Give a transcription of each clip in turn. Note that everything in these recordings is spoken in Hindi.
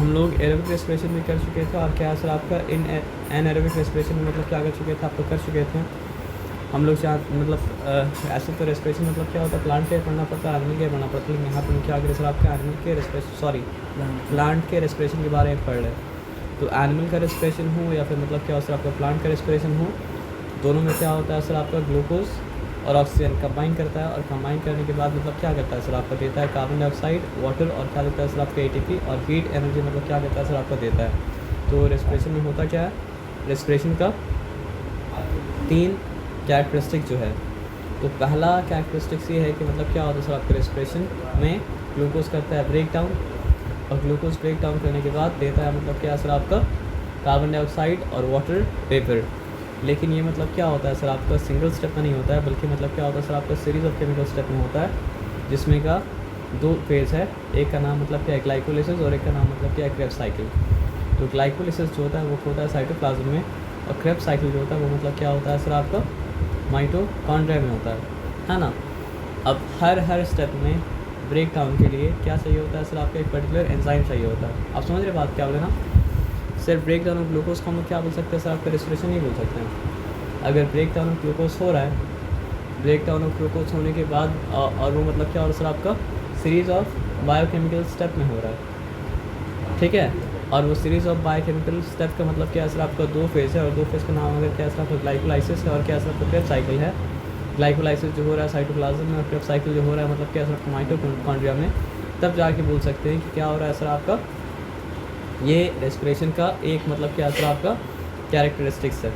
हम लोग एरोबिक रेस्पिरेशन भी कर चुके थे और क्या सर आपका इन एनारोबिक रेस्पिरेशन में मतलब क्या कर चुके थे, आप लोग कर चुके थे। हम लोग ऐसे तो रेस्पिरेशन मतलब क्या होता है, प्लांट के पढ़ना पड़ता है, एनिमल के पढ़ना पड़ता है, लेकिन यहाँ पर क्या करें सर आपका एनिमल के रेस्पिरेशन प्लांट के रेस्पिरेशन के बारे में पढ़ रहे हैं। तो एनिमल का रेस्पिरेशन हो या फिर मतलब क्या हो सर आपका प्लांट का रेस्पिरेशन हो, दोनों में क्या होता है सर आपका ग्लूकोज और ऑक्सीजन कंबाइन करता है, और कंबाइन करने के बाद मतलब क्या करता है सर आपका देता है कार्बन डाइऑक्साइड, वाटर, और क्या देता है सर आपका एटीपी, और हीट एनर्जी मतलब क्या करता है सर आपका देता है। तो रेस्पिरेशन में होता क्या है, रेस्पिरेशन का 3 कैरेक्टरिस्टिक जो है, तो पहला कैरेक्टरिस्टिक्स ये है कि मतलब क्या होता है सर आपका रेस्पिरेशन में ग्लूकोज करता है ब्रेक डाउन, और ग्लूकोज ब्रेक डाउन करने के बाद देता है मतलब क्या सर आपका कार्बन डाइऑक्साइड और वाटर वेपर। लेकिन ये मतलब क्या होता है सर आपका सिंगल स्टेप में नहीं होता है, बल्कि मतलब क्या होता है सर आपका सीरीज़ ऑफ केमिकल स्टेप में होता है, जिसमें का 2 फेज़ है। एक का नाम मतलब क्या है ग्लाइकोलिसिस, और एक का नाम मतलब क्या है क्रेब्स साइकिल। तो ग्लाइकोलिसिस जो होता है वो होता है साइटोप्लाज्म में, और क्रेब्स साइकिल जो होता है वो मतलब क्या होता है सर आपका माइटोकॉन्ड्रिया में होता है ना। अब हर स्टेप में ब्रेक डाउन के लिए क्या चाहिए होता है सर आपका एक पर्टिकुलर एंजाइम चाहिए होता है। आप समझ रहे बात क्या बोले ना, सिर्फ ब्रेक डाउन ऑफ ग्लूकोज को हम लोग क्या बोल सकते हैं सर आपका रेस्पिरेशन नहीं बोल सकते हैं। अगर ब्रेक डाउन ऑफ ग्लूकोज हो रहा है, ब्रेक डाउन ऑफ ग्लूकोज होने के बाद और वो मतलब क्या हो रहा है सर आपका सीरीज़ ऑफ बायोकेमिकल स्टेप में हो रहा है, ठीक है। और वो सीरीज़ ऑफ बायोकेमिकल स्टेप का मतलब क्या है सर आपका 2 फेज़ है, और 2 फेज़ का नाम अगर क्या सर आपका ग्लाइकोलाइसिस है, और क्या सर आपका क्रेब्स साइकिल है। ग्लाइकोलाइसिस जो हो रहा है साइटोप्लाज्म में, और क्रेब्स साइकिल जो हो रहा है मतलब क्या सर आपका माइटोकॉन्ड्रिया में, तब जाके बोल सकते हैं कि क्या हो रहा है सर आपका ये रेस्पिरेशन का एक मतलब क्या सर आपका कैरेक्टरिस्टिक्स है,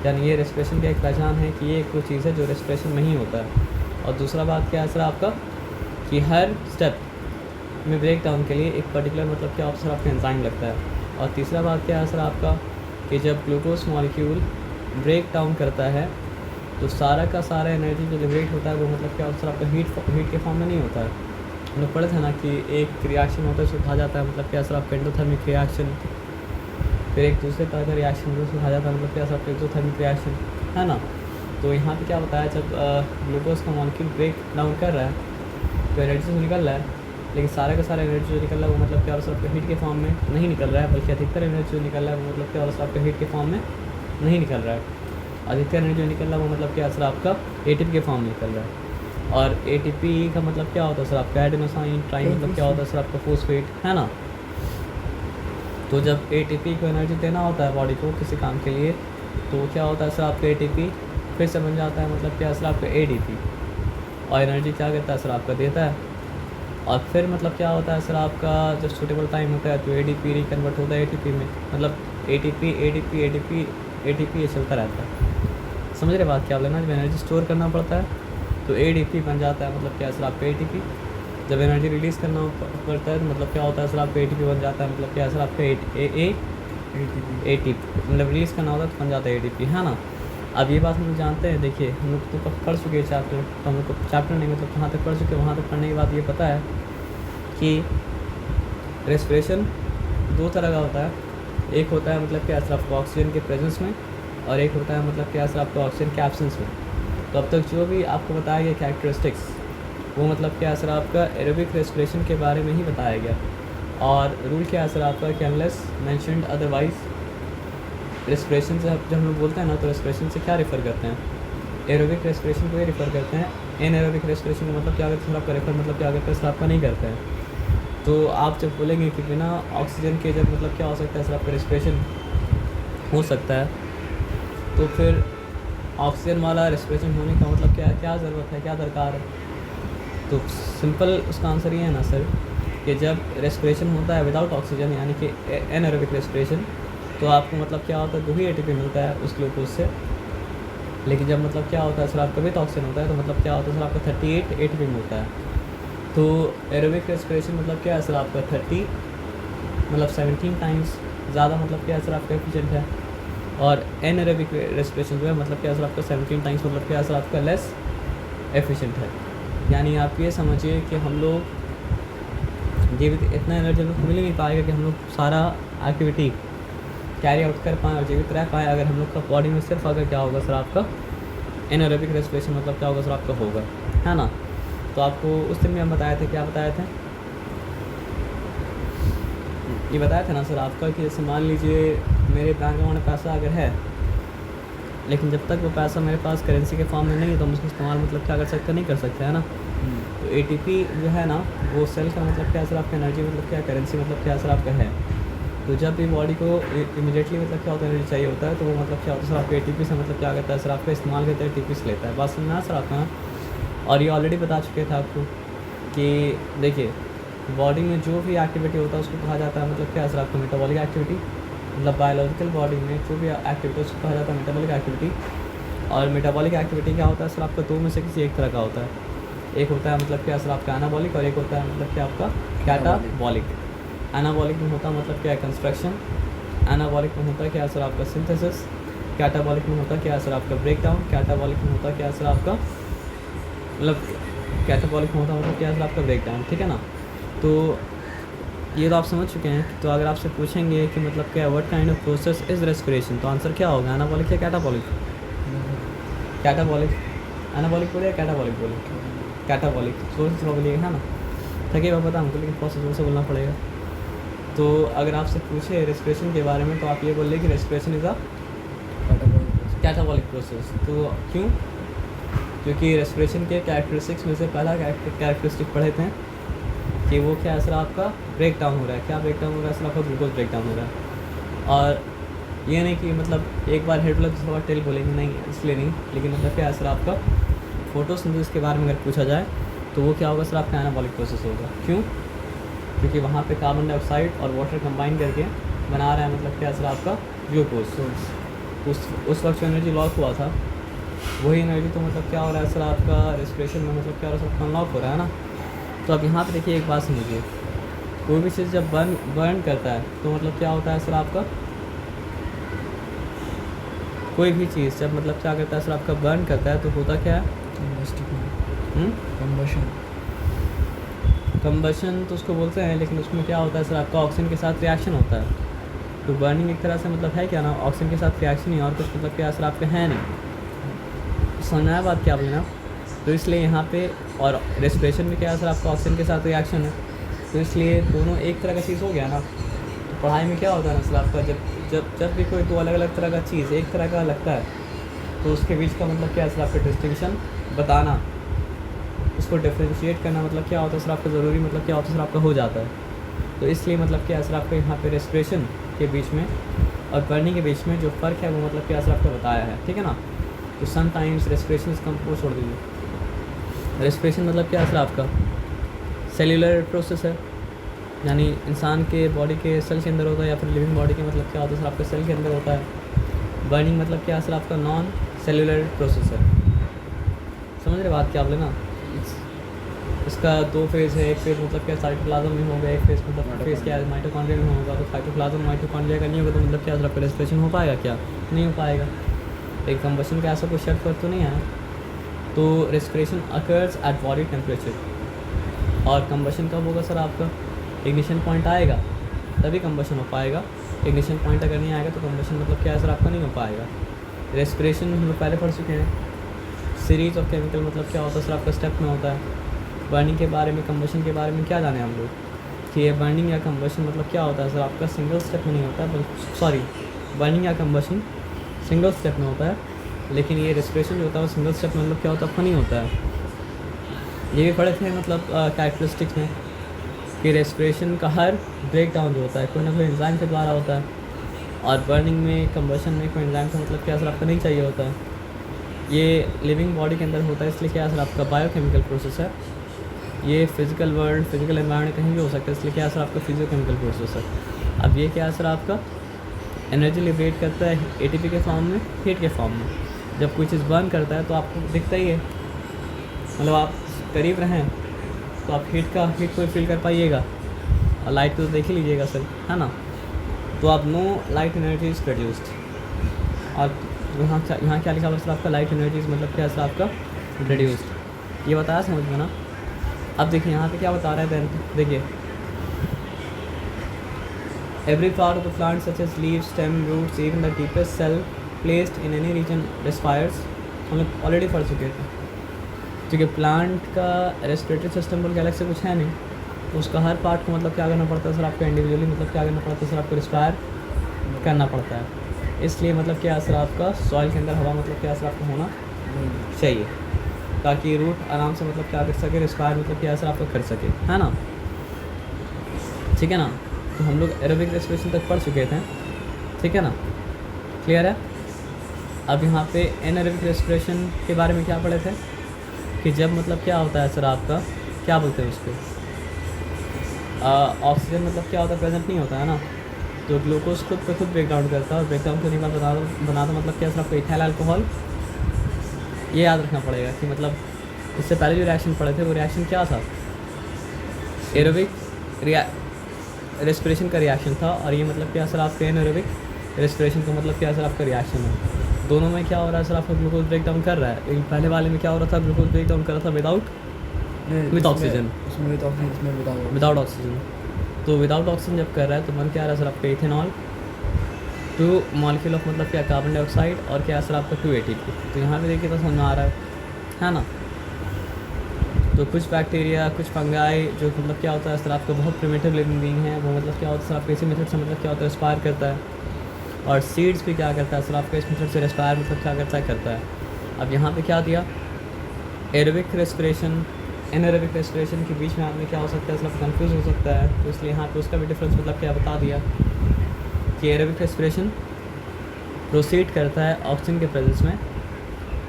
यानी ये रेस्पिरेशन की एक पहचान है कि ये एक कोई चीज़ है जो रेस्पिरेशन में ही होता है। और दूसरा बात क्या है सर आपका कि हर स्टेप में ब्रेक डाउन के लिए एक पर्टिकुलर मतलब क्या सर आपका एंजाइम लगता है। और तीसरा बात क्या है सर आपका कि जब ग्लूकोज मॉलिक्यूल ब्रेक डाउन करता है तो सारा का सारा एनर्जी जो लिबरेट होता है वो मतलब क्या सर आपका हीट के फॉर्म में नहीं होता है। हम लोग पढ़े थे ना कि एक रिएक्शन होता है उसको कहा जाता है मतलब क्या सर आपका एंडोथर्मिक रिएक्शन, फिर एक दूसरे तरह का रिएक्शन होता है उसको कहा जाता है मतलब क्या सर आपका एक्सोथर्मिक रिएक्शन, है ना। तो यहाँ पे क्या बताया, जब ग्लूकोज का मॉलिक्यूल ब्रेक डाउन कर रहा है तो एनर्जी तो निकल रहा है, लेकिन सारा का सारा एनर्जी जो निकल रहा है वो मतलब क्या सर आपका हीट के फॉर्म में नहीं निकल रहा है, बल्कि अधिकतर एनर्जी जो निकल रहा है वो मतलब क्या सर आपका हीट के फॉर्म में नहीं निकल रहा है। अधिकतर एनर्जी जो निकल रहा है वो मतलब क्या सर आपका एटीपी के फॉर्म में निकल रहा है। और एटीपी का मतलब क्या होता है सर आपका एडेनोसाइन ट्राई मतलब क्या होता है सर आपका फॉस्फेट, है ना। तो जब एटीपी को एनर्जी देना होता है बॉडी को किसी काम के लिए, तो क्या होता है सर आपका एटीपी फिर से बन जाता है मतलब क्या सर आपका एडीपी, और एनर्जी क्या करता है सर आपका देता है। और फिर मतलब क्या होता है सर आपका जब सूटेबल टाइम होता है तो एडीपी रिकन्वर्ट होता है एटीपी में, मतलब एटीपी एडीपी एटीपी एटीपी ये चलता रहता है। समझ रहे बात क्या बोले ना, जब एनर्जी स्टोर करना पड़ता है तो एडीपी बन जाता है मतलब क्या सर आपका एटीपी। जब एनर्जी रिलीज़ करना पड़ता है तो मतलब क्या होता है सर आपका एटीपी बन जाता है मतलब क्या सर आपका एटीपी मतलब रिलीज़ करना होता है तो बन जाता है एटीपी, है ना। अब ये बात हम लोग जानते हैं, देखिए हम लोग तो पढ़ चुके हैं चैप्टर, तो हम लोग को चैप्टर नहीं मतलब कहाँ तक पढ़ चुके हैं, वहाँ तक पढ़ने के बाद ये पता है कि रेस्पिरेशन 2 तरह का होता है। एक होता है मतलब क्या सर आपका ऑक्सीजन के प्रेजेंस में, और एक होता है मतलब क्या सर आपका ऑक्सीजन के एब्सेंस में। तो अब तक जो भी आपको बताया गया कैरेक्टरिस्टिक्स वो मतलब क्या सर आपका एरोबिक रेस्पिरेशन के बारे में ही बताया गया। और रूल क्या है सर आपका कि अनलेस मेंशन्ड अदरवाइज, रेस्पिरेशन से जब हम लोग बोलते हैं ना तो रेस्पिरेशन से क्या रेफ़र करते हैं, एरोबिक रेस्पिरेशन को ये रेफ़र करते हैं। एनारोबिक रेस्पिरेशन का मतलब क्या करते हैं सर आपका रेफ़र मतलब क्या करते हैं सर आपका नहीं करते हैं। तो आप जब बोलेंगे कि बिना ऑक्सीजन के जब मतलब क्या हो सकता है सर आपका रेस्पिरेशन हो सकता है, तो फिर ऑक्सीजन वाला रेस्पिरेशन होने का मतलब क्या ज़रूरत है, क्या दरकार है। तो सिंपल उसका आंसर ये है ना सर कि जब रेस्पिरेशन होता है विदाउट ऑक्सीजन यानी कि एनारोबिक रेस्पिरेशन, तो आपको मतलब क्या होता है 2 ही एटीपी मिलता है उस ग्लूकोज से। लेकिन जब मतलब क्या होता है सर आपका विद ऑक्सीजन होता है तो मतलब क्या होता है सर आपका 38 एटीपी मिलता है। तो एरोबिक रेस्पिरेशन मतलब क्या है सर आपका 30 मतलब 17 टाइम्स ज़्यादा मतलब क्या है सर आपका एफिशिएंट है, और एनारोबिक रेस्पिरेशन जो है मतलब क्या सर आपका 17 टाइम्स मतलब क्या सर आपका लेस एफिशिएंट है। यानी आप ये समझिए कि हम लोग जीवित इतना एनर्जी हम लोग मिल ही नहीं पाएगा कि हम लोग सारा एक्टिविटी कैरी आउट कर पाएँ और जीवित रह पाएँ अगर हम लोग का बॉडी में सिर्फ अगर क्या होगा सर आपका एनारोबिक रेस्पिरेशन मतलब क्या होगा सर आपका होगा, है ना। तो आपको उस दिन में हम बताए थे, क्या बताए थे, ये बताया था ना सर आपका कि जैसे मान लीजिए मेरे बैंक अकाउंट में पैसा अगर है, लेकिन जब तक वो पैसा मेरे पास करेंसी के फॉर्म में नहीं है तो हम उसका इस्तेमाल मतलब क्या कर सकते, नहीं कर सकते, है ना। तो एटीपी जो है ना वो सेल का मतलब क्या सर आपका एनर्जी मतलब क्या, करेंसी मतलब क्या सर आपका है। तो जब भी बॉडी को इमीडिएटली मतलब क्या होता है एनर्जी चाहिए होता है, तो वो मतलब क्या होता है सर आपका एटीपी से मतलब क्या करता है सर आपका इस्तेमाल करता है, एटीपी से लेता है। बात समझना सर आपका। और ये ऑलरेडी बता चुके थे आपको कि देखिए बॉडी में जो भी एक्टिविटी होता है उसको कहा जाता है मतलब क्या सर आपका मेटाबॉलिक एक्टिविटी। मतलब बायोलॉजिकल बॉडी में जो भी एक्टिविटी उसको कहा जाता है मेटाबॉलिक एक्टिविटी। और मेटाबॉलिक एक्टिविटी क्या होता है सर आपका, दो में से किसी एक तरह का होता है। एक होता है मतलब क्या सर आपका एनाबॉलिक, और एक होता है मतलब क्या आपका कैटाबॉलिक। एनाबॉलिक में होता है मतलब क्या है कंस्ट्रक्शन, एनाबॉलिक में होता है क्या सर आपका सिंथेसिस, कैटाबॉलिक में होता है क्या सर आपका ब्रेक डाउन, कैटाबॉलिक में होता है क्या सर आपका मतलब कैटाबॉलिक में होता है मतलब क्या सर आपका ब्रेक डाउन, ठीक है ना। तो ये तो आप समझ चुके हैं। तो अगर आपसे पूछेंगे कि मतलब क्या what kind of process is respiration, तो आंसर क्या होगा, एनाबॉलिक या कैटाबॉलिक। कैटाबॉलिक, एनाबॉलिक बोले या कैटाबॉलिक बोले, कैटाबॉलिक। जोर से बोलिए, है ना, थके हुआ पता हमको, लेकिन बहुत जोर से बोलना पड़ेगा। तो अगर आपसे पूछे रेस्पिरेशन के बारे में तो आप ये बोलिए कि respiration is a catabolic process. तो क्यों, क्योंकि रेस्पिरेशन के कैरेक्टरिस्टिक्स में से पहला कैरेक्टरिस्टिक पढ़े थे कि वो क्या असर आपका ब्रेक डाउन हो रहा है। क्या ब्रेक डाउन हो रहा है सर आपका, ग्लूकोज ब्रेक डाउन हो रहा है। और ये नहीं कि मतलब एक बार हेड बोला दूसरी बार टेल बोलेंगे, नहीं इसलिए नहीं, लेकिन मतलब क्या असर आपका फोटोसिंथेसिस के बारे में अगर पूछा जाए तो वो क्या होगा सर आपका एनाबॉलिक प्रोसेस होगा। क्यों, क्योंकि वहाँ पे कार्बन डाइऑक्साइड और वाटर कंबाइन करके बना रहा है मतलब क्या सर आपका ग्लूकोज। उस वक्त जो एनर्जी लॉस हुआ था वही एनर्जी तो मतलब क्या हो रहा है सर आपका रेस्पिरेशन में मतलब क्या हो रहा है सर अनलॉक हो रहा है ना। तो अब यहाँ पे देखिए एक बात समझिए, कोई भी चीज़ जब बर्न करता है तो मतलब क्या होता है सर आपका, कोई भी चीज़ जब मतलब क्या करता है सर आपका बर्न करता है तो होता क्या है, कंबशन तो उसको बोलते हैं, लेकिन उसमें क्या होता है सर आपका ऑक्सीजन के साथ रिएक्शन होता है। तो बर्निंग एक तरह से मतलब है क्या ना, ऑक्सीजन के साथ रिएक्शन ही, और कुछ मतलब क्या सर आपका है नहीं। समझना है बात क्या बोलना। तो इसलिए यहाँ पे और रेस्पिरेशन में क्या सर आपका ऑक्सीजन के साथ रिएक्शन है, तो इसलिए दोनों एक तरह का चीज़ हो गया ना। तो पढ़ाई में क्या होता है ना सर आपका, जब भी कोई दो अलग अलग तरह का चीज़ एक तरह का लगता है तो उसके बीच का मतलब क्या है सर आपका डिस्टिंक्शन बताना, उसको डिफ्रेंशिएट करना मतलब क्या होता है सर आपका ज़रूरी मतलब क्या होता है सर आपका हो जाता है। तो इसलिए मतलब क्या है सर आपका यहाँ पे रेस्पिरेशन के बीच में और बर्निंग के बीच में जो फ़र्क है वो मतलब क्या सर आपका बताया है, ठीक है ना। तो समटाइम्स रेस्पिरेशन इस वो छोड़ दीजिए। रेस्पिरेशन मतलब क्या है सर आपका सेल्यूलर प्रोसेस है, यानी इंसान के बॉडी के सेल के अंदर होता है, या फिर लिविंग बॉडी के मतलब क्या होता है सर आपका सेल के अंदर होता है। बर्निंग मतलब क्या है सर आपका नॉन सेल्यूलर प्रोसेस है। समझ रहे बात क्या आप लेना। इसका दो फेज़ है, एक फेज़ मतलब क्या साइटोप्लाज्म में होगा, एक फेज़ मतलब फेज़ क्या है माइटोकॉन्ड्रिया में होगा। तो साइटोप्लाज्म माइटोकॉन्ड्रिया का नहीं होगा तो मतलब क्या सर आपका रेस्पिरेशन हो पाएगा, क्या नहीं हो पाएगा। एक कंबशन का ऐसा कुछ शर्त पर तो नहीं है। तो respiration occurs at body temperature. और कंबशन कब होगा सर आपका, इग्निशन पॉइंट आएगा तभी कंबशन हो पाएगा। इग्निशन पॉइंट अगर नहीं आएगा तो कंबशन मतलब क्या है सर आपका नहीं हो पाएगा। रेस्पिरेशन हम लोग पहले पढ़ चुके हैं, सीरीज ऑफ केमिकल मतलब क्या होता है सर आपका स्टेप में होता है। बर्निंग के बारे में, कंबशन के बारे में क्या जाने हम लोग कि ये बर्निंग या कंबशन मतलब क्या होता है सर आपका सिंगल स्टेप में नहीं होता है, सॉरी बर्निंग या कंबशन सिंगल स्टेप में होता है, लेकिन ये रेस्पिरेशन जो होता है वो सिंगल स्टेप में मतलब क्या होता है फनी होता है। ये भी पढ़े थे मतलब कैरेक्टरिस्टिक्स में कि रेस्पिरेशन का हर ब्रेक डाउन जो होता है कोई ना कोई एंजाइम के द्वारा होता है, और बर्निंग में कंबशन में कोई एंजाइम का मतलब क्या सर आपका नहीं चाहिए होता है। ये लिविंग बॉडी के अंदर होता है, इसलिए क्या सर आपका बायोकेमिकल प्रोसेस है। ये फिजिकल वर्ल्ड, फिजिकल एनवायरनमेंट कहीं भी हो सकता है, इसलिए क्या सर आपका फिजियोकेमिकल प्रोसेस है। अब ये क्या सर आपका एनर्जी लिबरेट करता है एटीपी के फॉर्म में, हीट के फॉर्म में। जब कोई चीज़ बर्न करता है तो आपको दिखता ही है, मतलब आप करीब रहें तो आप हीट को फील कर पाइएगा, और लाइट को तो देख ही लीजिएगा सर, है ना। तो आप no light energy is produced, और यहाँ क्या लिखा हुआ सर आपका लाइट एनर्जी मतलब क्या सर आपका प्रोड्यूस्ड। ये बताया समझ में ना। अब देखिए यहाँ पे क्या बता रहा है देन, देखिए every part of the plant such as leaves, stem, roots, even the deepest cell placed in any region respires. हम लोग ऑलरेडी पढ़ चुके थे, क्योंकि प्लांट का रेस्पिरेटरी सिस्टम बोल के अलग से कुछ है नहीं, उसका हर पार्ट को मतलब क्या करना पड़ता है सर आपको इंडिविजुअली मतलब क्या करना पड़ता है सर आपको रिस्पायर करना पड़ता है। इसलिए मतलब क्या सर आपका सॉइल के अंदर हवा मतलब क्या सर आपको होना चाहिए ताकि रूट आराम से मतलब क्या कर सके, रिस्पायर मतलब क्या सर आपका कर सके, है ना। ठीक है ना। तो हम लोग एरोबिक रेस्पिरेशन तक पढ़ चुके थे, ठीक है ना, क्लियर है। अब यहाँ पे एनारोबिक रेस्पिरेशन के बारे में क्या पढ़े थे कि जब मतलब क्या होता है सर आपका, क्या बोलते हैं उसको, ऑक्सीजन मतलब क्या होता है, प्रेजेंट नहीं होता है ना, तो ग्लूकोज खुद पे खुद ब्रेक डाउन करता है और ब्रेक डाउन करने के बाद बनाता मतलब क्या सर आपको इथाइल अल्कोहल। ये याद रखना पड़ेगा कि मतलब इससे पहले जो रिएक्शन पढ़े थे वो रिएक्शन क्या था, एरोबिक रेस्पिरेशन का रिएक्शन था, और ये मतलब क्या सर आपका एनारोबिक रेस्पिरेशन का मतलब क्या सर आपका रिएक्शन है। दोनों में क्या हो रहा है सर आपका ग्लूकोज ब्रेक डाउन कर रहा है। पहले वाले में क्या हो रहा था, ग्लूकोज ब्रेक डाउन कर रहा था विद ऑक्सीजन, विदाउट ऑक्सीजन। तो विदाउट ऑक्सीजन जब कर रहा है तो मन क्या आ रहा है सर आपका इथेनॉल 2 मॉलिक्यूल ऑफ मतलब क्या कार्बन डाइऑक्साइड और क्या सर आपका 2 ATP। तो यहाँ पे देखिए तो समझ में आ रहा है ना। तो कुछ बैक्टीरिया, कुछ फंगाई जो मतलब क्या होता है सर आपका बहुत प्रिमिटिव लिविंग बीइंग है, वो मतलब क्या होता है सर आपका इसी मेथड से मतलब क्या होता है रेस्पायर करता है। और सीड्स भी क्या करता है सर आपका इस मेथड से रेस्पायर मतलब क्या करता है। अब यहाँ पे क्या दिया, एरोबिक रेस्पिरेशन एनारोबिक रेस्पिरेशन के बीच में आपने क्या हो सकता है, मतलब कंफ्यूज हो सकता है, तो इसलिए यहाँ पे उसका भी डिफरेंस मतलब क्या बता दिया कि एरोबिक रेस्पिरेशन प्रोसीड करता है ऑक्सीजन के प्रेजेंस में,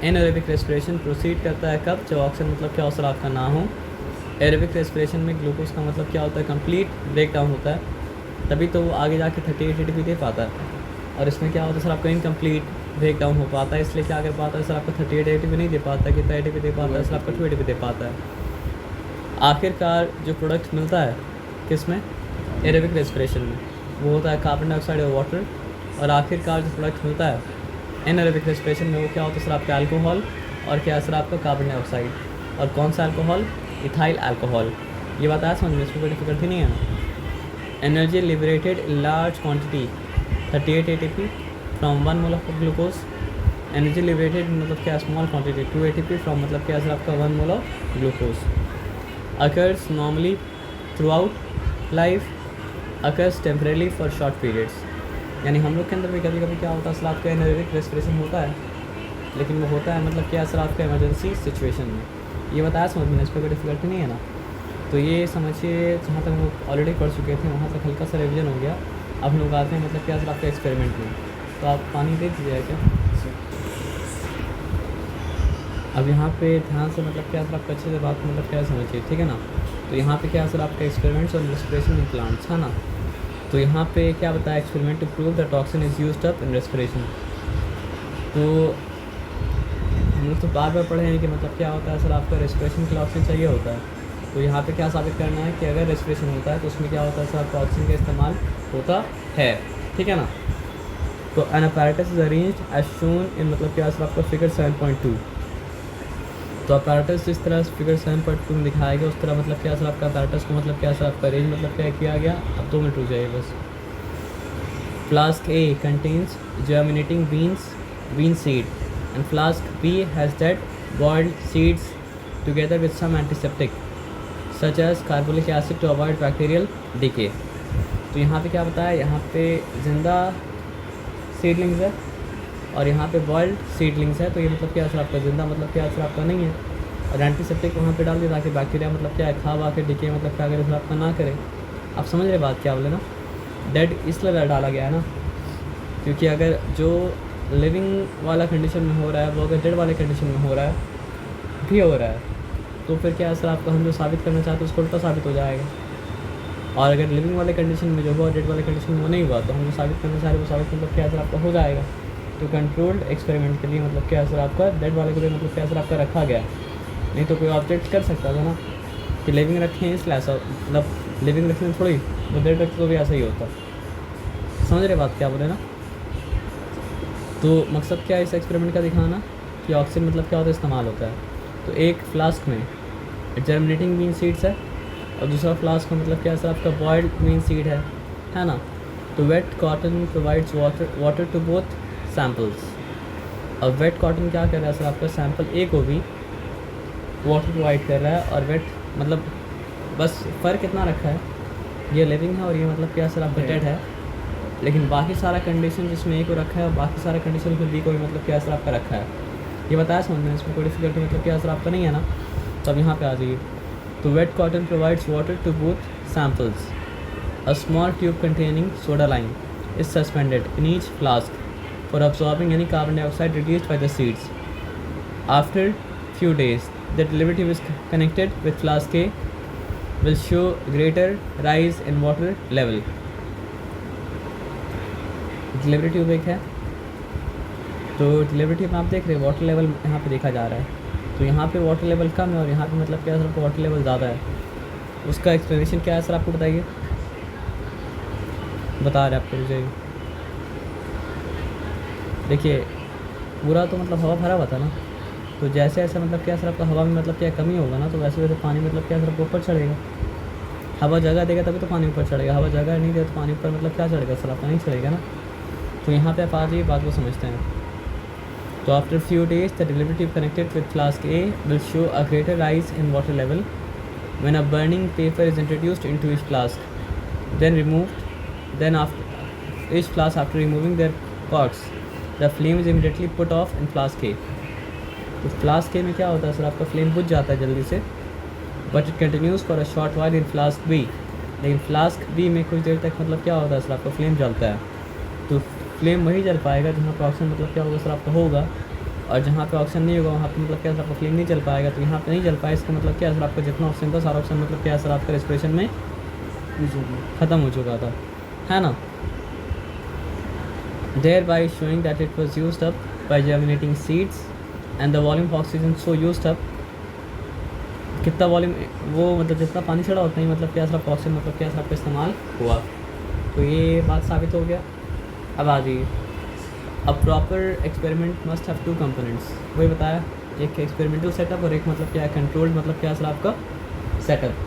एनारोबिक रेस्पिरेशन प्रोसीड करता है कब, जब ऑक्सीजन मतलब क्या सर आपका ना हो। एरोबिक रेस्पिरेशन में ग्लूकोज का मतलब क्या होता है, कंप्लीट ब्रेक डाउन होता है, तभी तो वो आगे जाके 38 ATP दे पाता है। और इसमें क्या होता है सर आपका इनकम्प्लीट ब्रेक डाउन हो पाता है, इसलिए क्या कर पाता है सर आपका 38 ATP नहीं दे पाता है, कितना ATP दे पाता है सर आपका 2 ATP दे पाता है। आखिरकार जो प्रोडक्ट मिलता है किस में, एरोबिक रेस्पिरेशन में, वो होता है कार्बन डाइऑक्साइड और वाटर। और आखिरकार जो प्रोडक्ट मिलता है एनारोबिक रेस्पिरेशन में वो क्या होता है सर आपका अल्कोहल और क्या सर आपका कार्बन डाइऑक्साइड। और कौन सा अल्कोहल, इथाइल अल्कोहल। ये बात आया समझ में, इसमें कोई डिफिकल्टी नहीं है ना। Energy liberated in large quantity 38 ATP from 1 mole of glucose. Energy liberated मतलब क्या स्मॉल क्वान्टिटी 2 ATP फ्रॉम मतलब क्या सर आपका 1 mole of glucose. occurs normally throughout life, occurs temporarily for short periods। यानी हम लोग के अंदर भी कभी कभी क्या होता है सर आपका एनारोबिक रेस्पिरेशन होता है, लेकिन वो होता है मतलब क्या सर आपका इमरजेंसी सिचुएशन में। ये बताया समझ में, इस पर कोई डिफिकल्टी नहीं है ना। तो ये समझिए जहाँ तक हम लोग ऑलरेडी पढ़ चुके थे वहाँ तक हल्का सा रिविजन हो गया। अब हम लोग आते हैं मतलब क्या सर आपका एक्सपेरिमेंट में। तो आप पानी दे दीजिएगा क्या। अब यहाँ पे ध्यान से मतलब क्या सर आपका अच्छे से बात मतलब क्या समझिए, ठीक है ना। तो यहाँ पे क्या सर आपका एक्सपेरिमेंट्स और रेस्पिरेशन इन प्लांट्स है ना। तो यहाँ पे क्या बताया, experiment to prove the toxin is used up in respiration. तो हम लोग तो बार बार पढ़े हैं कि मतलब क्या होता है सर आपका रेस्पिरेशन के लिए ऑक्सीजन चाहिए होता है। तो यहाँ पे क्या साबित करना है कि अगर रेस्पिरेशन होता है तो उसमें क्या होता है सर आपका ऑक्सीजन का इस्तेमाल होता है, ठीक है ना। तो an apparatus is arranged as shown in मतलब क्या सर आपका फिगर 7.2। तो अपैरेटस जिस तरह फिगर 7.2 में दिखाया गया उस तरह मतलब क्या सर आपका अपैरेटस को मतलब क्या सर आपका अरेंज मतलब क्या किया गया। अब 2 मिनट रुक जाइए बस। Flask A contains germinating bean seed and flask B has dead boiled seeds together with some antiseptic such as carbolic acid to avoid bacterial decay। तो यहाँ पे क्या बताया, यहाँ पे जिंदा सीडलिंग्स है और यहाँ पे बॉइल्ड सीडलिंग्स है। तो ये मतलब क्या सर आपका जिंदा मतलब क्या सर आपका नहीं है, और एंटीसेप्टिक वहाँ पे डाल दिया ताकि बैक्टीरिया मतलब क्या है खा के डिके मतलब क्या करे सर आपका ना करे। आप समझ रहे बात क्या बोले ना। डेड इसलिए डाला गया है ना क्योंकि अगर जो लिविंग वाला कंडीशन में हो रहा है वो अगर डेड वाले कंडीशन में हो रहा है भी हो रहा है तो फिर क्या सर आपका हम जो साबित करना चाहते हैं उसको उल्टा साबित हो जाएगा। और अगर लिविंग वाले कंडीशन में जो हुआ डेड वाले कंडीशन में वो नहीं हुआ तो हम जो साबित करना चाह रहे हैं वो साबित मतलब क्या सर आपका हो जाएगा। तो कंट्रोल्ड एक्सपेरिमेंट के लिए मतलब क्या सर आपका डेड वाले के लिए मतलब क्या सर आपका रखा गया। नहीं तो कोई ऑब्जेक्ट कर सकता था ना कि लिविंग रखे हैं इसलिए ऐसा, मतलब लिविंग रखने में थोड़ी वो डेड रखते तो भी ऐसा ही होता। समझ रहे बात क्या बोले ना। तो मकसद क्या है इस एक्सपेरिमेंट का दिखाना कि ऑक्सीजन मतलब क्या होता है इस्तेमाल होता है। तो एक फ्लास्क में जर्मिनेटिंग बीन सीड्स है और दूसरा फ्लास्क में मतलब क्या सर आपका बॉइल्ड बीन सीड है ना। तो wet cotton provides water to both samples. अब वेट कॉटन क्या कर रहा है सर आपका सैम्पल ए को भी वाटर प्रोवाइड कर रहा है और वेट मतलब बस फ़र्क इतना रखा है, ये लिविंग है और ये मतलब क्या सर आपका डेड है, लेकिन बाकी सारा कंडीशन जिसमें ए को रखा है और बाकी सारा कंडीशन उसमें बी को भी मतलब क्या सर आपका रखा है। ये बताया समझ में, इसमें कोई डिफिकल्टी मतलब क्या सर आपका नहीं है ना। तो अब यहाँ पे आ जाइए। तो wet cotton provides water to both samples. A small tube containing soda lime is suspended in each flask for absorbing any carbon dioxide reduced by the seeds. After few days, the delivery tube is connected with flask A will show greater rise in water level. Delivery tube एक है, तो डिलीवरी ट्यूब में आप देख रहे हैं वाटर लेवल यहाँ पे देखा जा रहा है, तो यहाँ पे वाटर लेवल कम है और यहाँ पे मतलब क्या है सर वाटर लेवल ज़्यादा है। उसका एक्सप्लेनेशन क्या है सर आपको बताइए, बता रहे आपको मुझे। देखिए पूरा तो मतलब हवा भरा हुआ था ना, तो जैसे ऐसे मतलब क्या सर आपका हवा में मतलब क्या कमी होगा ना, तो वैसे वैसे पानी मतलब क्या सर आपको ऊपर चढ़ेगा। हवा जगह देगा तभी तो पानी ऊपर चढ़ेगा, हवा जगह नहीं देगा तो पानी ऊपर मतलब क्या चढ़ेगा सर आपका, नहीं चढ़ेगा ना। तो यहाँ पे आप आज ये बात को समझते हैं। तो after few days the delivery tube connected with flask A will show a greater rise in water level when a burning paper is introduced into each flask, then after each flask after removing their corks the flame is immediately put off in flask A. तो फ्लास्क ए में क्या होता है सर आपका फ्लेम बुझ जाता है जल्दी से, but it continues for a short while in flask B. लेकिन फ्लास्क बी में कुछ देर तक मतलब क्या होता है सर आपका फ्लेम जलता है। तो फ्लेम वही जल पाएगा जहाँ पर ऑक्सीजन मतलब क्या होगा सर आपका होगा, और जहाँ पे ऑक्सीजन नहीं होगा वहाँ पे मतलब क्या सर आपका फ्लेम नहीं जल पाएगा। तो यहाँ पे नहीं जल पाए इसका मतलब क्या सर आपका जितना ऑक्सीजन था सारा ऑक्सीजन मतलब क्या सर आपका रेस्पिरेशन में ख़त्म हो चुका था, है ना। thereby showing that it was used up by germinating seeds and the volume of oxygen so used up, कितना वॉल्यूम वो मतलब जितना पानी चढ़ा उतना ही मतलब क्या सर ऑक्सीजन मतलब क्या सर आपका इस्तेमाल हुआ। तो ये बात साबित हो गया। अब आ जाइए, a proper experiment must have two components, वही बताया, एक एक्सपेरिमेंटल सेटअप और एक मतलब क्या है कंट्रोल्ड मतलब क्या सर आपका सेटअप।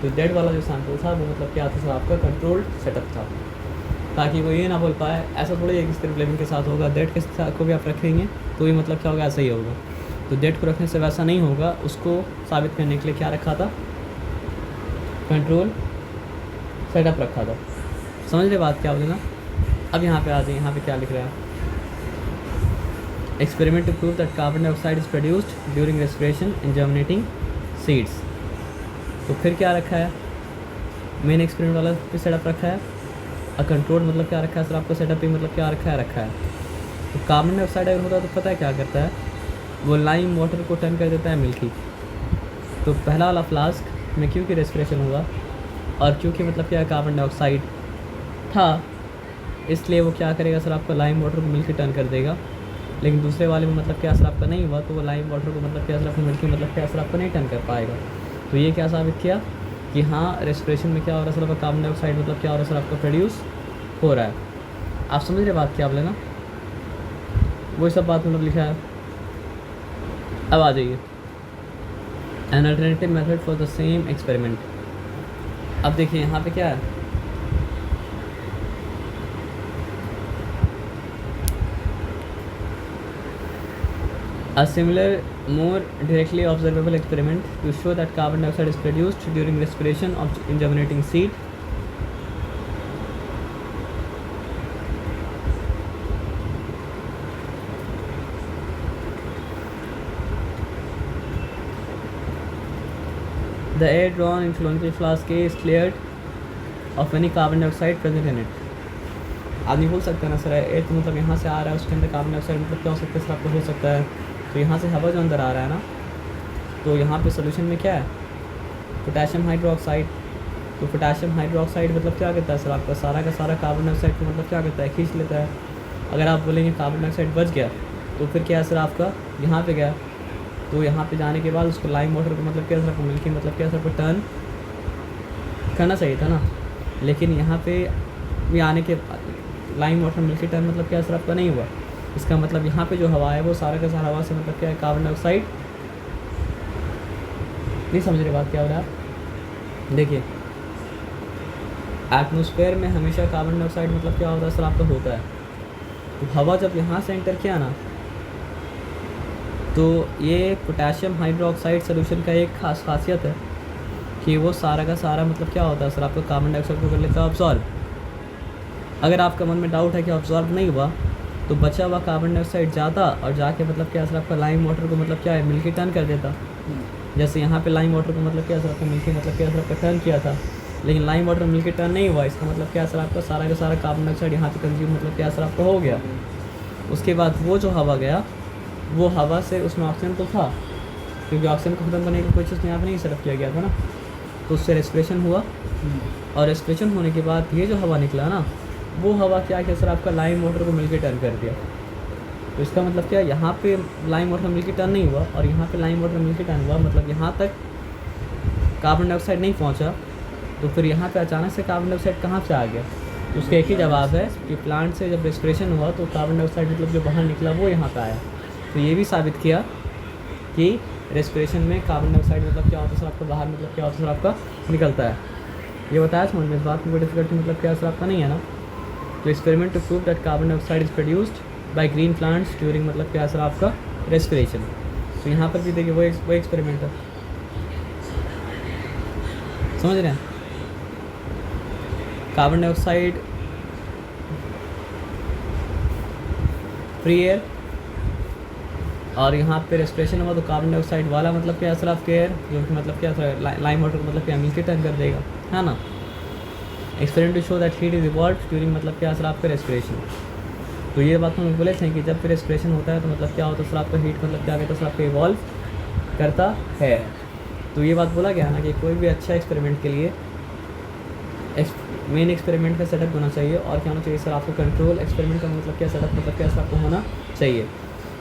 तो डेड वाला जो सैम्पल था वो मतलब क्या था सर आपका कंट्रोल्ड सेटअप था, ताकि वो ये ना बोल पाए ऐसा थोड़ी है कि सिर्फ लिविंग के साथ होगा, डेड के साथ को भी आप रखेंगे तो ये मतलब क्या होगा ऐसा ही होगा। तो डेड को रखने से वैसा नहीं होगा, उसको साबित करने के लिए क्या रखा था, कंट्रोल सेटअप रखा था। समझ रहे बात क्या बोले ना। अब यहाँ पे आ जाइए, यहाँ पे क्या लिख रहा है, experiment to prove that carbon dioxide is produced during respiration in germinating seeds. तो फिर क्या रखा है, मेन एक्सपेरिमेंट वाला पे सेटअप रखा है, और कंट्रोल मतलब क्या रखा है सर आपका सेटअप भी मतलब क्या रखा है। तो कार्बन डाइऑक्साइड अगर होता है तो पता है क्या करता है, वो लाइम वाटर को टर्न कर देता है मिल्की। तो पहला वाला फ्लास्क में क्योंकि रेस्पिरेशन हुआ और क्योंकि मतलब क्या कार्बन डाइऑक्साइड था, इसलिए वो क्या करेगा सर आपका लाइम वाटर को मिल्की टर्न कर देगा। लेकिन दूसरे वाले में मतलब क्या सर आपका नहीं हुआ, तो वो लाइम वाटर को मतलब क्या सर आपका मिल्की मतलब क्या सर आपका नहीं टर्न कर पाएगा। तो ये क्या साबित किया कि हाँ रेस्पिरेशन में क्या हो रहा है सर आपका कार्बन डाइऑक्साइड मतलब क्या हो रहा है सर आपका प्रोड्यूस हो रहा है। आप समझ रहे बात क्या बोले ना, वही सब बात मतलब लिखा है। अब आ जाइए, an alternative method for the same experiment. अब देखिए यहाँ पे क्या है, a similar more directly observable experiment to show that carbon dioxide is produced during respiration of in germinating seed. The air drawn in cylindrical flask A is cleared of any carbon dioxide present in it. आदमी बोल सकता है ना सर एयर तो मतलब यहाँ से आ रहा है, उसके अंदर कार्बन डाइऑक्साइड मतलब क्या हो सकता है सर आपको हो सकता है। तो यहाँ से हवा जो अंदर आ रहा है ना, तो यहाँ पे सोल्यूशन में क्या है, पोटेशियम हाइड्रोक्साइड। तो पोटेशियम हाइड्रोक्साइड मतलब क्या करता है सर आपका सारा का सारा कार्बन डाइऑक्साइड को मतलब क्या करता है, खींच लेता है। अगर आप बोलेंगे कार्बन डाइऑक्साइड बच गया तो फिर क्या है सर आपका यहाँ पे गया, तो यहाँ पे जाने के बाद उसको लाइम वाटर को मतलब क्या सर आपको मिल्की मतलब क्या सर आपको टर्न करना चाहिए था ना। लेकिन यहाँ पे भी आने के लाइम वाटर मिल्की टर्न मतलब क्या सर आपका नहीं हुआ। इसका मतलब यहाँ पे जो हवा है वो सारा का सारा हवा से मतलब क्या है कार्बन डाइऑक्साइड। नहीं समझ रहे बात क्या हो रहा है। देखिए एटमॉस्फेयर में हमेशा कार्बन डाइऑक्साइड मतलब क्या होता है सर आपका होता है। तो हवा जब यहाँ से एंटर किया ना, तो ये पोटेशियम हाइड्रोक्साइड सोल्यूशन का एक खास खासियत है कि वो सारा का सारा मतलब क्या होता है सर, आपका कार्बन डाइऑक्साइड को कर लेता है ऑब्जॉर्ब। अगर आपका मन में डाउट है कि ऑब्जॉर्ब नहीं हुआ, तो बचा हुआ कार्बन डाइऑक्साइड जाता और जाके मतलब क्या सर आपका लाइम वाटर को मतलब क्या है मिल्की टर्न कर देता। जैसे यहाँ पे लाइम वाटर को मतलब क्या सर आपका मिल्की मतलब क्या सर आपका टर्न किया था, लेकिन लाइम वाटर मिल्की टर्न नहीं हुआ, इसका मतलब क्या सर आपका सारा का सारा कार्बन डाइऑक्साइड यहाँ पे कंज्यूम मतलब क्या सर आपका हो गया। उसके बाद वो जो हवा गया, वो हवा से उसमें ऑक्सीजन तो था, क्योंकि ऑक्सीजन को खत्म करने की कोई चीज़ यहाँ पर नहीं सर्व किया गया था ना, तो उससे रेस्पिरेशन हुआ। और रेस्पिरेशन होने के बाद ये जो हवा निकला ना, वो हवा क्या किया सर आपका लाइम वाटर को मिलके टर्न कर दिया। तो इसका मतलब क्या, यहाँ पे लाइम वाटर मिलके टर्न नहीं हुआ और यहाँ पे लाइम वाटर मिलके टर्न हुआ, मतलब यहाँ तक कार्बन डाइऑक्साइड नहीं पहुँचा, तो फिर यहाँ पे अचानक से कार्बन डाइऑक्साइड कहाँ से आ गया। तो उसका एक ही जवाब है कि प्लांट से जब रेस्पिरेशन हुआ तो कार्बन डाइऑक्साइड मतलब जो बाहर निकला वो यहाँ पे आया। तो ये भी साबित किया कि रेस्पिरेशन में कार्बन डाइऑक्साइड मतलब क्या होता है सर आपका बाहर मतलब क्या होता है सर आपका निकलता है। ये बताया समझ में, इस बात में कोई डिफिकल्टी मतलब क्या सर आपका नहीं है ना। तो experiment to prove that carbon dioxide is produced by green plants during मतलब क्या सर आपका रेस्पिरेशन। तो यहाँ पर भी देखिए वो एक्सपेरिमेंट है, समझ रहे हैं। कार्बन डाइऑक्साइड फ्री एयर और यहाँ पे रेस्पिरेशन हुआ तो कार्बन डाइऑक्साइड वाला मतलब क्या असर आपके एयर, जो कि मतलब क्या लाइम वाटर को मतलब क्या मिलके टर्न कर देगा, है ना। Experiment to show that heat is evolve during मतलब क्या असर आपका रेस्पिरेशन। तो ये बात हम बोले थे कि जब फिर रेस्पिरेशन होता है तो मतलब क्या होता है सर आपका हीट मतलब क्या कहता है सर आपका इवॉल्व करता है। तो ये बात बोला गया ना कि कोई भी अच्छा एक्सपेरिमेंट के लिए मेन एक्सपेरिमेंट का सेटअप होना चाहिए और क्या होना चाहिए सर आपको कंट्रोल एक्सपेरिमेंट का मतलब क्या सेटअप मतलब क्या आपको होना चाहिए।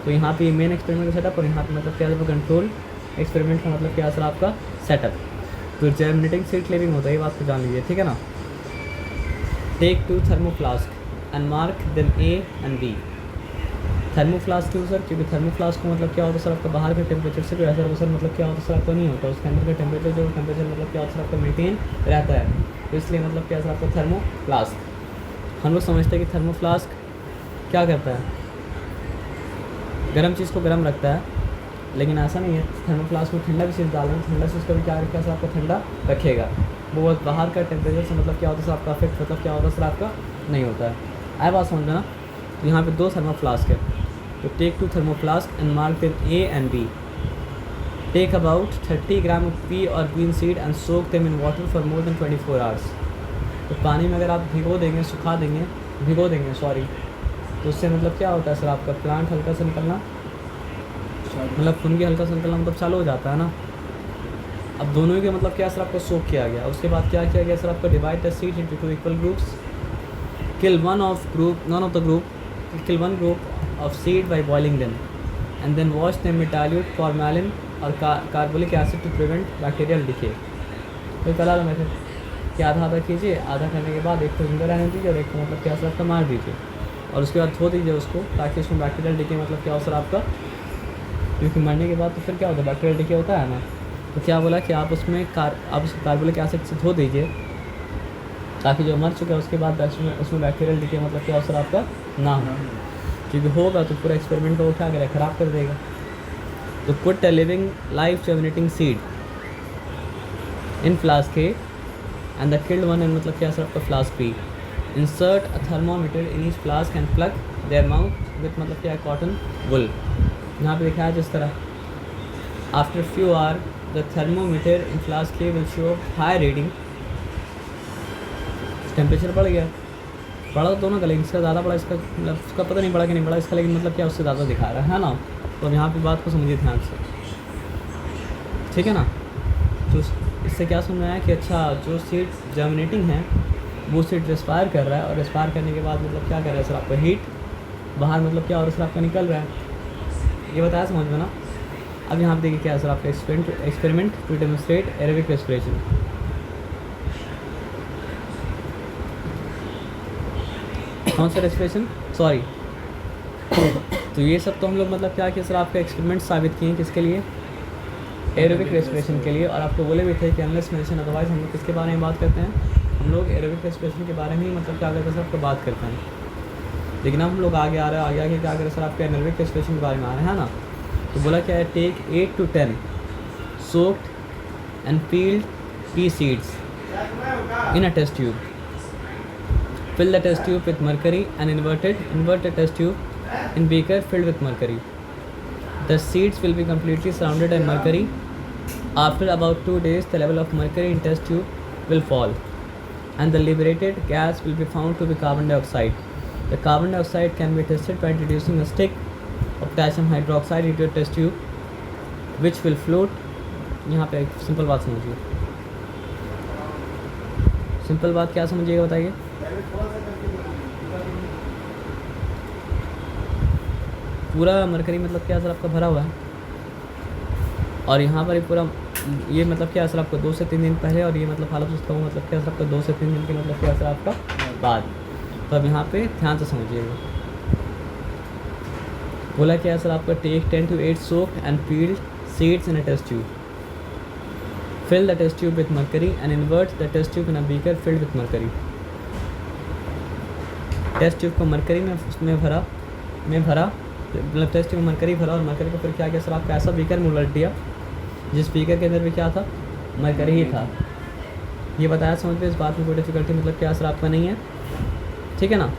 तो यहाँ पे मेन एक्सपेरिमेंट का सेटअप और यहाँ पे मतलब क्या है कंट्रोल एक्सपेरिमेंट का मतलब क्या सर आपका सेटअप। तो जर्मिनेटिंग सीड क्लेविंग होता है, ये बात को जान लीजिए, ठीक है ना। Take 2 thermoflask and mark them A and B. Thermoflask क्यों सर, क्योंकि थर्मोफ्लास्क को मतलब क्या होता है सर आपका बाहर के टेम्परेचर से कोई असर वसर मतलब क्या होता है सर आपका नहीं होता, उसके अंदर का टेम्परेचर जो टेम्परेचर मतलब क्या होता है सर आपका मेंटेन रहता है। तो इसलिए मतलब क्या सर आपका थर्मोफ्लास्क। हम लोग समझते हैं कि थर्मोफ्लास्क क्या करता है, गर्म चीज़ को गर्म रखता है, लेकिन ऐसा नहीं है। थर्मोफ्लास्क में ठंडा भी चीज़ डालना, ठंडा चीज़ का भी क्या रखेगा सर आपका ठंडा रखेगा। वो बस बाहर का टेम्परेचर से मतलब क्या होता है सर आपका अफेक्ट मतलब क्या होता है सर आपका नहीं होता है। आए बात समझना ना। तो यहाँ पे 2 थर्मोफ्लास्क है, तो take 2 thermoflask and mark them A and B. Take about 30 gram of pea और bean seed and soak them in water for more than 24 hours. तो पानी में अगर आप भिगो देंगे सॉरी, तो उससे मतलब क्या होता है सर आपका प्लांट हल्का सा निकलना मतलब फुनगी हल्का सा निकलना मतलब चालू हो जाता है ना। अब दोनों ही के मतलब क्या सर आपको सोक किया गया, उसके बाद क्या किया गया सर आपका divide the seed into 2 equal groups, kill one of group of seed by boiling them and then wash them with dilute formalin और carbolic acid to prevent bacterial decay। तो कलर में कि आधा कीजिए, आधा करने के बाद एक को जिंदा रहने दीजिए और एक को मतलब क्या सर आपका मार दीजिए और उसके बाद धो दीजिए उसको, ताकि उसमें बैक्टीरियल डिके मतलब क्या हो सर आपका, क्योंकि मरने के बाद तो फिर क्या होता है बैक्टीरियल डिके होता है ना। तो क्या बोला कि आप उसमें आप उसको कार्बोलिक एसिड से धो दीजिए, ताकि जो मर चुका है उसके बाद उसमें बैक्टीरियल डिके मतलब क्या हो सर आपका ना हो, क्योंकि होगा तो पूरा एक्सपेरिमेंट को उठा कर ख़राब कर देगा। तो put a living life germinating seed in flask A and the killed one in मतलब क्या सर आपका flask B. Insert a thermometer in each flask and plug their mouth with मतलब क्या कॉटन वुल। यहाँ पे दिखाया जिस तरह after few hour the thermometer in flask A will show high reading. Temperature बढ़ गया, बढ़ा तो दोनों का, लेकिन इसका ज़्यादा बढ़ा, इसका मतलब उसका पता नहीं बढ़ा कि नहीं बढ़ा इसका, लेकिन मतलब क्या उससे ज़्यादा दिखा रहा है ना। तो अब यहाँ पे बात को समझिए ध्यान से, ठीक है ना। तो इससे क्या समझ में आया कि अच्छा जो सीड जर्मिनेटिंग है वो सीड रेस्पायर कर रहा है और रेस्पायर करने के बाद मतलब क्या कर रहा है सर आपका हीट बाहर मतलब क्या और सर आपका निकल रहा है। ये बताया समझ में ना। अब यहाँ पे देखिए क्या है सर आपका experiment to demonstrate aerobic respiration. कौन सा रेस्पिरेशन, सॉरी। तो ये सब तो हम लोग मतलब क्या कि सर आपका एक्सपेरिमेंट साबित किए किसके लिए, एरोबिक रेस्पिरेशन के लिए। और आपको बोले भी थे कि अनलेस मेंशन अदरवाइज हम लोग किसके बारे में बात करते हैं, हम लोग एरोबिक रेस्पिरेशन के बारे में ही मतलब क्या करते हैं सर आपको बात करते हैं। लेकिन अब हम लोग आगे आ रहे हैं, आगे आगे क्या करें सर आपका एरोबिक रेस्पिरेशन के बारे में आ रहे हैं ना। तो बोला क्या है, take 8 to 10 soaked and peeled pea seeds in a test tube. Fill the test tube with mercury and invert the test tube in beaker filled with mercury. The seeds will be completely surrounded by mercury. After about 2 days, the level of mercury in test tube will fall, and the liberated gas will be found to be carbon dioxide. The carbon dioxide can be tested by introducing a stick of potassium hydroxide into a test tube, which will float. यहाँ पे एक सिंपल बात समझिए. सिंपल बात क्या समझिएगा बताइए. पूरा मरकरी मतलब क्या सर आपका भरा हुआ है, और यहाँ पर पूरा ये मतलब क्या सर आपको 2 से 3 दिन पहले, और ये मतलब हालत उसका वो मतलब क्या सर आपका 2 से 3 दिन के मतलब क्या सर आपका बाद. तो अब यहाँ पे ध्यान से समझिएगा. बोला क्या सर आपका take 10 to 8 soaked and peeled seeds in a test tube. Fill the test tube with mercury and invert the test tube in a beaker filled with mercury. Test tube को मरकरी में भरा मतलब टेस्ट ट्यूब में मरकरी भरा, और मरकरी को फिर क्या किया सर आपका ऐसा बीकर में उलट दिया जिस बीकर के अंदर भी क्या था, मरकरी ही था. ये बताया समझ में, इस बात में कोई डिफिकल्टी मतलब क्या सर आपका नहीं है, ठीक है ना.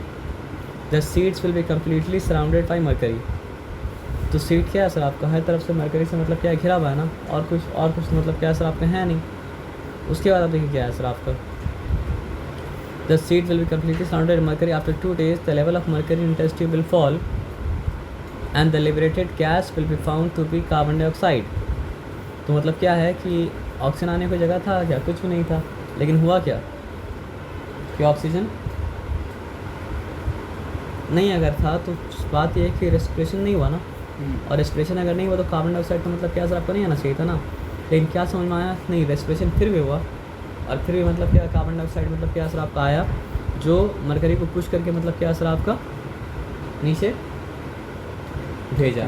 The seeds will be completely surrounded by mercury. तो सीड क्या है सर आपका हर तरफ से मरकरी से मतलब क्या घिरा हुआ है ना, और कुछ मतलब क्या सर आपका है नहीं. उसके बाद आप देखिए क्या है सर आपका the seed will be completely surrounded mercury. After 2 days the level of mercury in test tube will fall and the liberated gas will be found to be carbon dioxide. तो मतलब क्या है कि ऑक्सीजन आने की जगह था क्या, कुछ भी नहीं था, लेकिन हुआ क्या कि ऑक्सीजन नहीं अगर था तो बात ये है कि रेस्पिरेशन नहीं हुआ ना, और रेस्पिरेशन अगर नहीं हुआ तो कार्बन डाइऑक्साइड तो मतलब क्या सर आपको नहीं आना चाहिए था ना. लेकिन क्या समझ में आया, नहीं रेस्पिरेशन फिर भी हुआ, और फिर भी मतलब क्या कार्बन डाइऑक्साइड मतलब क्या सर आपका आया, जो मरकरी को पुश करके मतलब क्या सर आपका नीचे भेजा.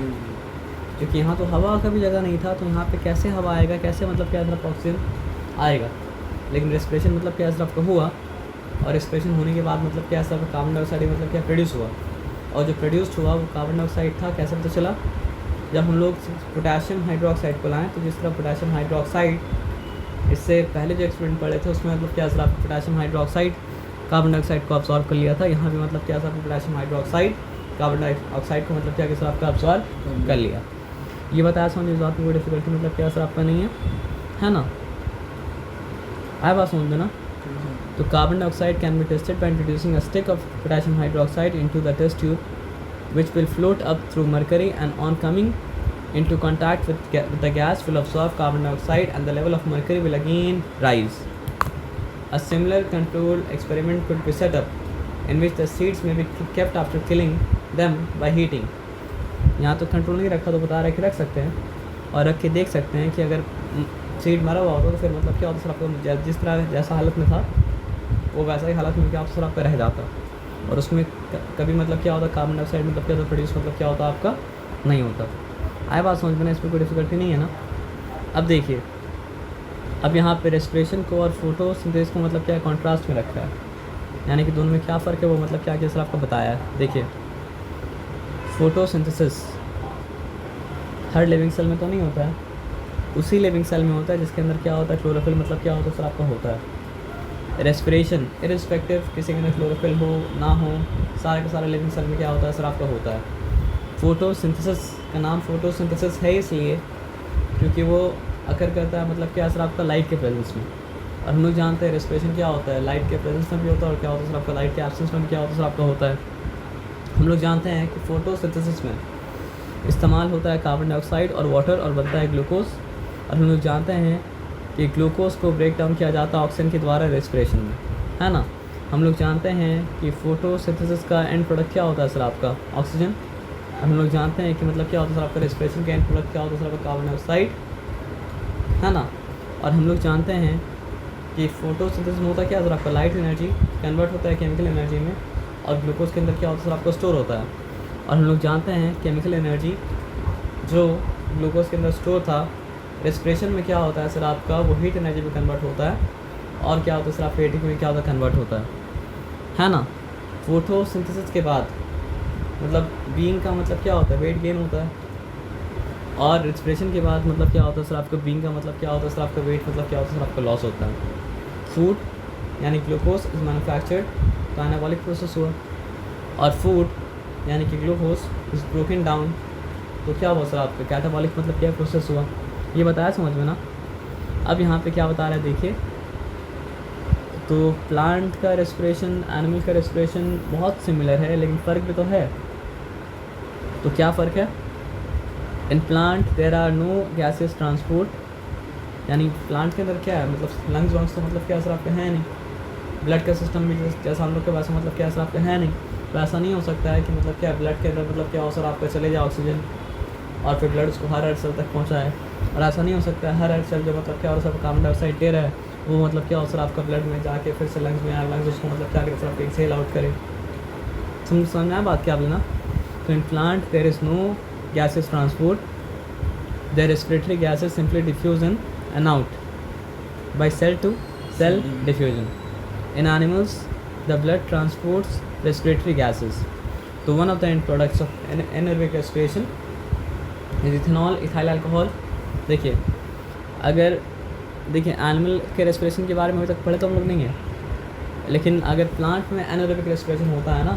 क्योंकि यहाँ तो हवा का भी जगह नहीं था, तो यहाँ पे कैसे हवा आएगा, कैसे मतलब क्या सर ऑक्सीजन आएगा. लेकिन रेस्पिरेशन मतलब क्या सर आपका हुआ, और रेस्पिरेशन होने के बाद मतलब क्या सर कार्बन डाइऑक्साइड मतलब क्या प्रोड्यूस हुआ, और जो प्रोड्यूस्ड हुआ वो कार्बन डाइऑक्साइड था. कैसे पता चला, जब हम लोग पोटेशियम हाइड्रोक्साइड को लाएँ, तो जिस तरह पोटेशियम हाइड्रोक्साइड इससे पहले जो एक्सपेरिमेंट पढ़े थे उसमें मतलब क्या सर आपका पोटेशियम हाइड्रोक्साइड कार्बन डाइऑक्साइड को अब्सॉर्ब कर लिया था. यहाँ भी मतलब क्या sir potassium hydroxide carbon dioxide को मतलब क्या सर आपका अब्सॉर्ब कर लिया. ये बताया समझ इस बात में कोई डिफिकल्टी मतलब क्या सर आपका नहीं है ना. आए बात समझ में ना. तो carbon dioxide can be tested by introducing a stick of potassium hydroxide into the test tube, which will float up through mercury, and on coming into contact with the gas will absorb carbon dioxide, and the level of mercury will again rise. A similar controlled experiment could be set up in which the seeds may be kept after killing them by heating. यहाँ तो कंट्रोल नहीं रखा, तो बता रहे कि रख सकते हैं, और रख के देख सकते हैं कि अगर सीड मरा हुआ होता तो फिर मतलब क्या होता सर आपको जिस तरह जैसा हालत में था वो वैसा ही हालत में क्या होता सर आपका रह जाता, और उसमें कभी मतलब क्या होता कार्बन डाइऑक्साइड मतलब क्या होता प्रोड्यूस मतलब क्या होता आपका नहीं होता. आए बात समझ में, इसमें कोई डिफिकल्टी नहीं है ना. अब देखिए, अब यहाँ पे रेस्पिरेशन को और फोटोसिंथेसिस को मतलब क्या कॉन्ट्रास्ट में रखा है, यानी कि दोनों में क्या फ़र्क है वो मतलब क्या सर आपको बताया है. देखिए, फोटोसिंथेसिस हर लिविंग सेल में तो नहीं होता है, उसी लिविंग सेल में होता है जिसके अंदर क्या होता है क्लोरोफिल मतलब क्या होता है सर आपका होता है. रेस्पिरेशन इरिस्पेक्टिव किसी के अंदर क्लोरोफिल हो ना हो, सारे के सारे लिविंग सेल में क्या होता है सर आपका होता है. फोटोसिंथेसिस का नाम फोटोसिंथेसिस है इसलिए क्योंकि वो अकर करता है मतलब क्या सर आपका लाइट के प्रेजेंस में, और हम लोग जानते हैं रेस्पिरेशन क्या होता है, लाइट के प्रेजेंस में भी होता है, और क्या होता है सर आपका लाइट के एब्सेंस में भी क्या होता है सर आपका होता है. हम लोग जानते हैं कि फोटोसिंथेसिस में इस्तेमाल होता है कार्बन डाइऑक्साइड और वाटर, और बनता है ग्लूकोज, और हम लोग जानते हैं कि ग्लूकोज को ब्रेक डाउन किया जाता है ऑक्सीजन के द्वारा रेस्पिरेशन में, है ना. हम लोग जानते हैं कि फोटोसिंथेसिस का एंड प्रोडक्ट क्या होता है सर आपका ऑक्सीजन, और हम लोग जानते हैं कि मतलब क्या होता है सर आपका रेस्पिरेशन का एंड प्रोडक्ट क्या होता है सर आपका कार्बन डाइऑक्साइड, है ना. और हम लोग जानते हैं कि फोटोसिंथेसिस में होता क्या है सर आपका लाइट एनर्जी कन्वर्ट होता है केमिकल एनर्जी में, और ग्लूकोज के अंदर क्या होता है सर आपका स्टोर होता है. और हम लोग जानते हैं केमिकल एनर्जी जो ग्लूकोज के अंदर स्टोर था रेस्पिरेशन में क्या होता है सर आपका वो हीट एनर्जी में कन्वर्ट होता है, और क्या होता है सर आपका एटीपी में क्या होता है कन्वर्ट होता है ना. फोटोसिंथेसिस के बाद मतलब बीइंग का मतलब क्या होता है वेट गेन होता और रेस्पिरेशन के बाद मतलब क्या होता है सर आपका बीइंग का मतलब क्या होता है सर आपका वेट मतलब क्या होता है सर आपका लॉस होता है। फूड यानी ग्लूकोज इज मैन्युफैक्चर्ड, तो एनाबॉलिक प्रोसेस हुआ, और फूड यानी कि ग्लूकोज इज ब्रोकन डाउन, तो क्या हुआ सर आपका कैटाबॉलिक मतलब क्या प्रोसेस हुआ। ये बताया समझ में ना। अब यहाँ पे क्या बता रहा है देखिए, तो प्लांट का रेस्पिरेशन एनिमल का रेस्पिरेशन बहुत सिमिलर है, लेकिन फ़र्क भी तो है। तो क्या फ़र्क है? In plant there are no gases transport, यानी प्लांट के अंदर क्या है मतलब लंग्स वंग्स तो मतलब क्या सर आपके हैं नहीं, ब्लड का सिस्टम भी जैसा हम लोग के वैसा मतलब क्या सर आपके है नहीं। तो ऐसा नहीं हो सकता है कि मतलब क्या ब्लड के अंदर मतलब क्या हो सर आपका चले जाए ऑक्सीजन और फिर ब्लड उसको हर सेल तक पहुँचाए, और ऐसा नहीं हो सकता है हर सेल जो मतलब क्या हो सर कार्बन डाइऑक्साइड दे रहा है वो मतलब क्या हो सर आपका ब्लड में जाके फिर से लंग्स में आए, लंग्स उसको मतलब क्या करे सर आपके एक्सहेल आउट करे। समझ में आया बात क्या बोलना। तो in plant there is no gases transport, their respiratory gases simply diffuse in and out by cell to cell diffusion. In animals, the blood transports respiratory gases. So one of the end products of anaerobic respiration is ethanol, ethyl alcohol. देखिए अगर देखिए एनिमल के रेस्पिरेशन के बारे में अभी तक पढ़े तो हम लोग नहीं है, लेकिन अगर प्लांट में एनाएरोबिक रेस्पिरेशन होता है ना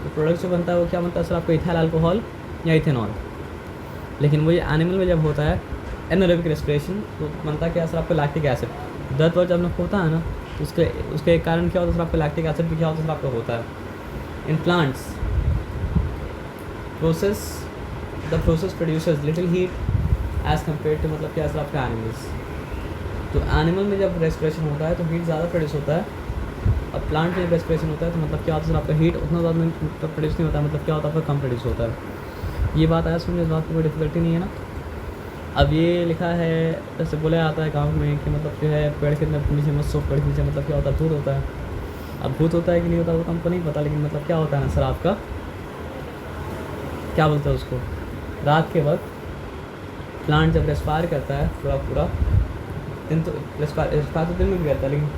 तो प्रोडक्ट जो बनता है वो क्या बनता है सर आपको इथाइल अल्कोहल या इथेनॉल। लेकिन वो ये एनिमल में जब होता है एनाएरोबिक रेस्पिरेशन तो बनता क्या सर आपको लैक्टिक एसिड। दर्द वर्द जब लोग होता है ना तो उसके एक कारण क्या होता है सर आपको लैक्टिक एसिड भी क्या होता है सर आपका होता है। In plants the process produces little heat as compare to मतलब क्या सर आपका एनिमल्स। तो एनिमल में जब रेस्पिरेशन होता है तो हीट ज़्यादा प्रोड्यूस होता है, और प्लांट में जब रेस्पिरेशन होता है तो मतलब क्या होता है सर आपका हीट उतना ज़्यादा प्रोड्यूस नहीं होता है, मतलब क्या होता है आपका कम प्रोड्यूस होता है। ये बात आया समझे, इस बात की कोई डिफिकल्टी नहीं है ना। अब ये लिखा है जैसे बोला जाता है गाँव में कि मतलब जो है पेड़ के अंदर नीचे मत सो, पेड़ के नीचे मतलब क्या होता है भूत होता है। अब भूत होता है कि नहीं होता वो तो हमको नहीं पता, लेकिन मतलब क्या होता है ना सर आपका क्या बोलते हैं उसको, रात के वक्त प्लांट जब रेस्पायर करता है पूरा दिन, तो रेस्पायर तो दिन में भी करता है, लेकिन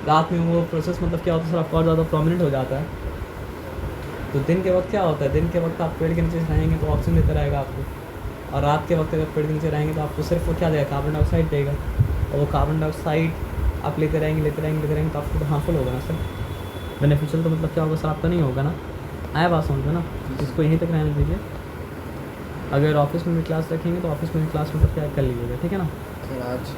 रात में वो प्रोसेस मतलब क्या होता है सर आपका और ज़्यादा प्रोमिनेंट हो जाता है। तो दिन के वक्त क्या होता है, दिन के वक्त आप पेड़ के नीचे रहेंगे तो ऑक्सीजन देता रहेगा आपको, और रात के वक्त अगर पेड़ के नीचे रहेंगे तो आपको सिर्फ वो क्या देगा, कार्बन डाइऑक्साइड देगा, और वो कार्बन डाइऑक्साइड आप लेते रहेंगे तो आपको तो हार्मफुल होगा ना सर, बेनिफिशियल तो मतलब क्या होगा सर आपका नहीं होगा ना। आया बात समझ में ना। इसको यहीं तक रहने दीजिए, अगर ऑफिस में भी क्लास रखेंगे तो ऑफिस में भी क्लास मतलब क्या कर लीजिएगा, ठीक है ना सर। आज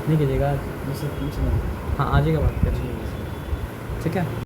नहीं कीजिएगा आज, मुझसे पूछना, हाँ आ जाइएगा बात करेंगे, ठीक है।